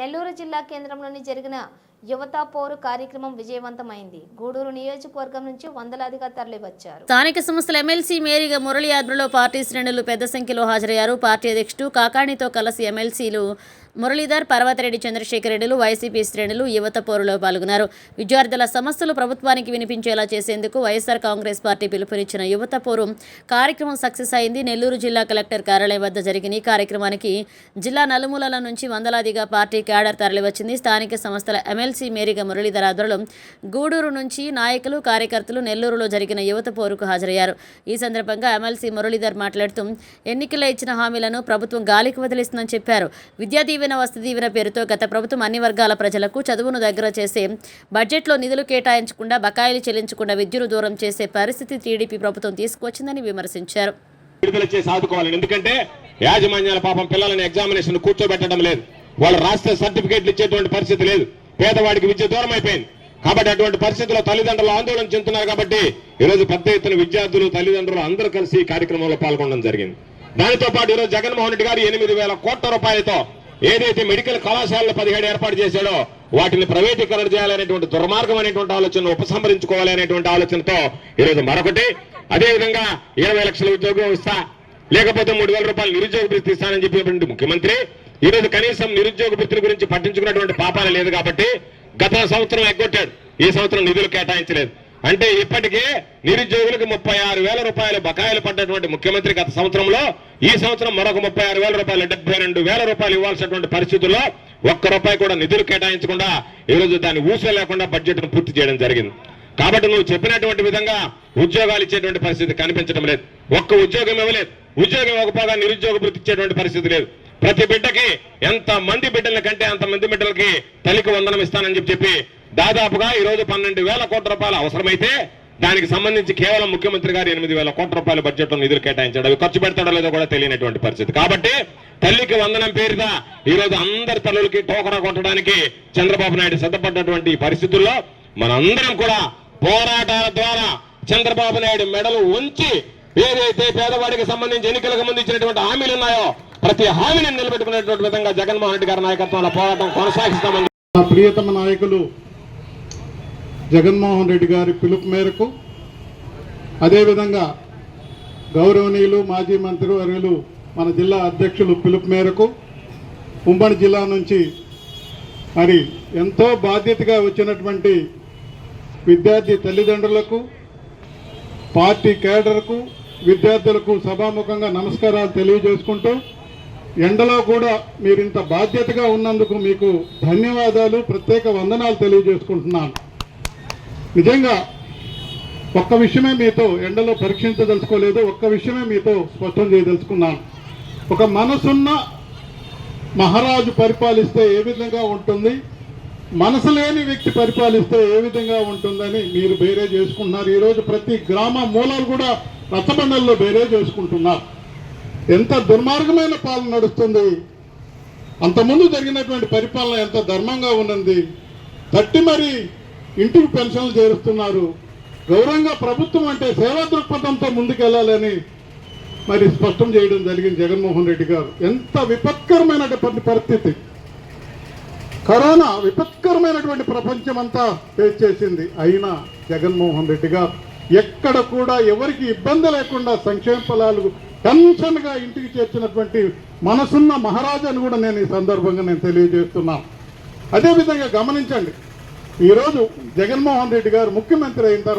నెల్లూరు జిల్లా కేంద్రంలోని జరిగిన యువతా పోరు కార్యక్రమం విజయవంతమైంది. గూడూరు నియోజకవర్గం నుంచి వందలాదిగా తరలివచ్చారు. స్థానిక సంస్థల ఎమ్మెల్సీ మేరీగా మురళి ఆధ్వర్యంలో పార్టీ శ్రేణులు పెద్ద సంఖ్యలో హాజరయ్యారు. పార్టీ అధ్యక్షుడు కాకాణితో కలిసి ఎమ్మెల్సీలు మురళీధర్, పర్వతరెడ్డి, చంద్రశేఖర్ రెడ్డిలు, వైసీపీ శ్రేణులు యువత పోరులో పాల్గొన్నారు. విద్యార్థుల సమస్యలు ప్రభుత్వానికి వినిపించేలా చేసేందుకు వైఎస్ఆర్ కాంగ్రెస్ పార్టీ పిలుపునిచ్చిన యువత పోరు కార్యక్రమం సక్సెస్ అయింది. నెల్లూరు జిల్లా కలెక్టర్ కార్యాలయం వద్ద జరిగిన ఈ కార్యక్రమానికి జిల్లా నలుమూలల నుంచి వందలాదిగా పార్టీ క్యాడర్ తరలివచ్చింది. స్థానిక సంస్థల ఎమ్మెల్సీ మేరీగా మురళీధర్ ఆధ్వర్యంలో గూడూరు నుంచి నాయకులు, కార్యకర్తలు నెల్లూరులో జరిగిన యువత పోరుకు హాజరయ్యారు. ఈ సందర్భంగా ఎమ్మెల్సీ మురళీధర్ మాట్లాడుతూ ఎన్నికల్లో ఇచ్చిన హామీలను ప్రభుత్వం గాలికి వదిలిస్తుందని చెప్పారు. విద్యా దీవెన, వసతి దీవెన పేరుతో గత ప్రభుత్వం అన్ని వర్గాల ప్రజలకు చదువును దగ్గర చేసే బడ్జెట్లో నిధులు కేటాయించకుండా, బకాయిలు చెల్లించకుండా విద్యను దూరం చేసే పరిస్థితి టీడీపీ ప్రభుత్వం తీసుకువచ్చిందని విమర్శించారు. ఎందుకంటే యాజమాన్యాల పాపం పిల్లలని ఎగ్జామినేషన్ కూర్చోబెట్టడం లేదు, వాళ్ళు రాష్ట్ర సర్టిఫికేట్లు ఇచ్చేటువంటి పరిస్థితి లేదు, పేదవాడికి విద్య దూరం అయిపోయింది. కాబట్టి అటువంటి పరిస్థితుల్లో తల్లిదండ్రులు ఆందోళన చెందుతున్నారు. కాబట్టి ఈరోజు పెద్ద ఎత్తున విద్యార్థులు, తల్లిదండ్రులు అందరూ కలిసి ఈ కార్యక్రమంలో పాల్గొనడం జరిగింది. దానితో పాటు ఈరోజు జగన్మోహన్ రెడ్డి గారు 8,000 కోట్ల రూపాయలతో ఏదైతే మెడికల్ కళాశాలలు 17 ఏర్పాటు చేశాడో వాటిని ప్రైవేటీకరణ చేయాలనేటువంటి దుర్మార్గం అనేటువంటి ఆలోచన ఉపసంహరించుకోవాలి అనేటువంటి ఆలోచనతో ఈరోజు మరొకటి, అదేవిధంగా 20 లక్షల ఉద్యోగం ఇస్తా, లేకపోతే 3,000 రూపాయలు నిరుద్యోగ భృతి ఇస్తానని చెప్పినటువంటి ముఖ్యమంత్రి ఈరోజు కనీసం నిరుద్యోగ భృతిని గురించి పట్టించుకున్నటువంటి పాపాన లేదు. కాబట్టి గత సంవత్సరం ఎగ్గొట్టాడు, ఈ సంవత్సరం నిధులు కేటాయించలేదు. అంటే ఇప్పటికే నిరుద్యోగులకు 36,000 రూపాయలు బకాయిలు పడ్డటువంటి ముఖ్యమంత్రి గత సంవత్సరంలో ఈ సంవత్సరం మరొక 36,000 రూపాయలు, 72,000 రూపాయలు ఇవ్వాల్సినటువంటి పరిస్థితుల్లో ఒక్క రూపాయి కూడా నిధులు కేటాయించకుండా ఈరోజు దాన్ని ఊసే లేకుండా బడ్జెట్ ను పూర్తి చేయడం జరిగింది. కాబట్టి నువ్వు చెప్పినటువంటి విధంగా ఉద్యోగాలు ఇచ్చేటువంటి పరిస్థితి కనిపించడం లేదు. ఒక్క ఉద్యోగం ఇవ్వలేదు. ఉద్యోగం ఇవ్వకపోగా నిరుద్యోగ భృతి ఇచ్చేటువంటి పరిస్థితి లేదు. ప్రతి బిడ్డకి ఎంత మంది బిడ్డల కంటే అంతమంది బిడ్డలకి తల్లికి వందనం ఇస్తానని చెప్పి దాదాపుగా ఈరోజు 12,000 కోట్ల రూపాయలు అవసరమైతే దానికి సంబంధించి కేవలం ముఖ్యమంత్రి గారు 8,000 కోట్ల రూపాయల బడ్జెట్ లో నిధులు కేటాయించాడు. అవి ఖర్చు పెడతాడో లేదో కూడా తెలియనటువంటి పరిస్థితి. కాబట్టి తల్లికి వందనం పేరున ఈరోజు అందరి తల్లులకి టోకరా కొట్టడానికి చంద్రబాబు నాయుడు సిద్ధపడ్డటువంటి పరిస్థితుల్లో మనందరం కూడా పోరాటాల ద్వారా చంద్రబాబు నాయుడు మెడలు ఉంచి ఏదైతే పేదవాడికి సంబంధించి ఎన్నికలకు ముందు ఇచ్చినటువంటి హామీలు ఉన్నాయో ప్రతి హామీని నిలబెట్టుకునేటువంటి విధంగా జగన్మోహన్ రెడ్డి గారి నాయకత్వంలో పోరాటం కొనసాగిస్తామని ప్రియతమ నాయకులు జగన్మోహన్ రెడ్డి గారి పిలుపు మేరకు, అదేవిధంగా గౌరవనీయులు మాజీ మంత్రివర్యులు మన జిల్లా అధ్యక్షులు పిలుపు మేరకు ఉమ్మడి జిల్లా నుంచి మరి ఎంతో బాధ్యతగా వచ్చినటువంటి విద్యార్థి తల్లిదండ్రులకు, పార్టీ కేడర్కు, విద్యార్థులకు సభాముఖంగా నమస్కారాలు తెలియజేసుకుంటూ, ఎండలో కూడా మీరు ఇంత బాధ్యతగా ఉన్నందుకు మీకు ధన్యవాదాలు, ప్రత్యేక వందనాలు తెలియజేసుకుంటున్నాను. నిజంగా ఒక్క విషయమే మీతో ఎండలో పరీక్షించదలుచుకోలేదు, ఒక్క విషయమే మీతో స్పష్టం చేయదలుచుకున్నాను. ఒక మనసున్న మహారాజు పరిపాలిస్తే ఏ విధంగా ఉంటుంది, మనసు లేని వ్యక్తి పరిపాలిస్తే ఏ విధంగా ఉంటుందని మీరు బేరే చేసుకుంటున్నారు. ఈరోజు ప్రతి గ్రామ మూలాలు కూడా రచ్చబండల్లో బేరే చేసుకుంటున్నారు. ఎంత దుర్మార్గమైన పాలన నడుస్తుంది. అంతకుముందు జరిగినటువంటి పరిపాలన ఎంత ధర్మంగా ఉన్నది. తట్టి మరి ఇంటికి పెన్షన్లు చేరుస్తున్నారు. గౌరవంగా ప్రభుత్వం అంటే సేవా దృక్పథంతో ముందుకెళ్లాలని మరి స్పష్టం చేయడం జరిగింది జగన్మోహన్ రెడ్డి గారు. ఎంత విపత్కరమైనటువంటి పరిస్థితి, కరోనా విపత్కరమైనటువంటి ప్రపంచం అంతా ఫేస్ చేసింది. అయినా జగన్మోహన్ రెడ్డి గారు ఎక్కడ కూడా ఎవరికి ఇబ్బంది లేకుండా సంక్షేమ ఫలాలు టెన్షన్గా ఇంటికి చేర్చినటువంటి మనసున్న మహారాజు అని కూడా నేను ఈ సందర్భంగా తెలియజేస్తున్నాను. అదేవిధంగా గమనించండి, ఈరోజు జగన్మోహన్ రెడ్డి గారు ముఖ్యమంత్రి అయిన తర్వాత